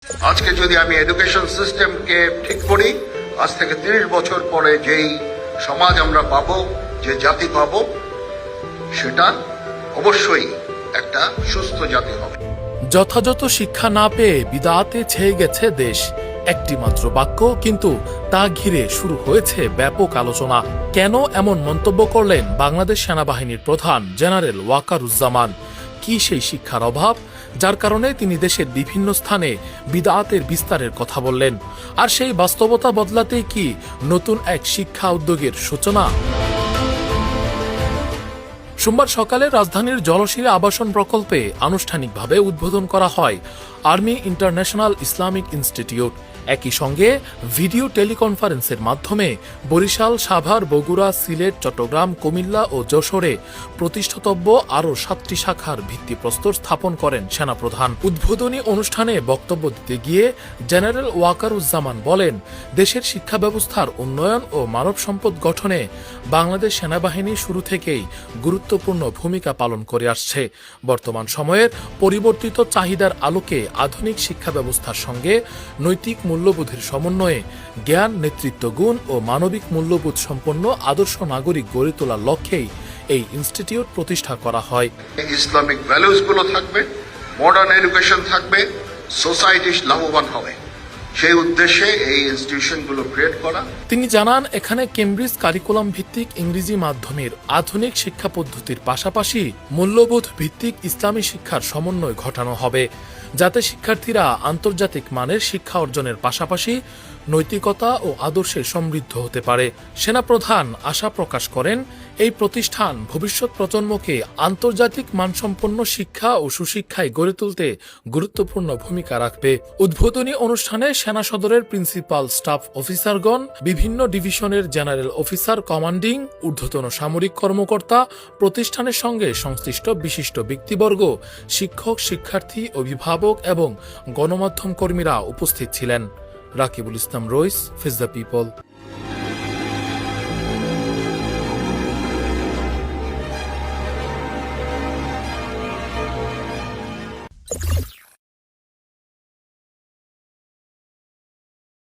আজকে যদি আমি এডুকেশন সিস্টেমকে ঠিক করি, আজ থেকে 30 বছর পরে যেই সমাজ আমরা পাবো, যে জাতি পাবো, সেটা অবশ্যই একটা সুস্থ জাতি হবে। যথাযথ শিক্ষা না পেয়ে বিদআতে ছেয়ে গেছে দেশ, একটি মাত্র বাক্য, কিন্তু তা ঘিরে শুরু হয়েছে ব্যাপক আলোচনা। কেন এমন মন্তব্য করলেন বাংলাদেশ সেনাবাহিনীর প্রধান জেনারেল ওয়াকারুজ্জামান? কি সেই শিক্ষার অভাব যার কারণে তিনি দেশের বিভিন্ন স্থানে বিদআতের বিস্তারের কথা বললেন? আর সেই বাস্তবতা বদলাতেই কি নতুন এক শিক্ষা উদ্যোগের সূচনা? সোমবার সকালে রাজধানীর জলশিরা আবাসন প্রকল্পে আনুষ্ঠানিকভাবে উদ্বোধন করা হয় আর্মি ইন্টারন্যাশনাল ইসলামিক ইনস্টিটিউট। একই সঙ্গে ভিডিও টেলিকনফারেন্সের মাধ্যমে বরিশাল, সাভার, বগুড়া, সিলেট, চট্টগ্রাম, কুমিল্লা ও যশোরে প্রতিষ্ঠাতব্য আরও 7টি শাখার ভিত্তিপ্রস্তর স্থাপন করেন সেনাপ্রধান। উদ্বোধনী অনুষ্ঠানে বক্তব্য দিতে গিয়ে জেনারেল ওয়াকারুজ্জামান বলেন, দেশের শিক্ষা ব্যবস্থার উন্নয়ন ও মানব সম্পদ গঠনে বাংলাদেশ সেনাবাহিনী শুরু থেকেই গুরুত্বপূর্ণ ভূমিকা পালন করে আসছে। বর্তমান সময়ের পরিবর্তিত চাহিদার আলোকে আধুনিক শিক্ষা ব্যবস্থার সঙ্গে নৈতিক মূল্যবোধের সমন্বয়ে জ্ঞান, নেতৃত্ব গুণ ও মানবিক মূল্যবোধ সম্পন্ন আদর্শ নাগরিক গড়ে তোলার লক্ষ্যেই এই ইনস্টিটিউট প্রতিষ্ঠা করা হয়। ইসলামিক ভ্যালুস গুলো থাকবে, মডার্ন এডুকেশন থাকবে, সোসাইটি লাভবান হবে, সেই উদ্দেশ্যে এই ইনস্টিটিউশনগুলো ক্রিয়েট করা। তিনি জানান, এখানে কেমব্রিজ কারিকুলাম ভিত্তিক ইংরেজি মাধ্যমের আধুনিক শিক্ষা পদ্ধতির পাশাপাশি মূল্যবোধ ভিত্তিক ইসলামী শিক্ষার সমন্বয় ঘটানো হবে, যাতে শিক্ষার্থীরা আন্তর্জাতিক মানের শিক্ষা অর্জনের পাশাপাশি নৈতিকতা ও আদর্শে সমৃদ্ধ হতে পারে। সেনাপ্রধান আশা প্রকাশ করেন, এই প্রতিষ্ঠান ভবিষ্যৎ প্রজন্মকে আন্তর্জাতিক মানসম্পন্ন শিক্ষা ও সুশিক্ষায় গড়ে তুলতে গুরুত্বপূর্ণ ভূমিকা রাখবে। উদ্বোধনী অনুষ্ঠানে সেনা সদরের প্রিন্সিপাল স্টাফ অফিসারগণ, বিভিন্ন ডিভিশনের জেনারেল অফিসার কমান্ডিং, ঊর্ধ্বতন সামরিক কর্মকর্তা, প্রতিষ্ঠানের সঙ্গে সংশ্লিষ্ট বিশিষ্ট ব্যক্তিবর্গ, শিক্ষক, শিক্ষার্থী, অভিভাবক এবং গণমাধ্যম কর্মীরা উপস্থিত ছিলেন। রাকিবুল ইসলাম রইস, ফেজ দ্য পিপল।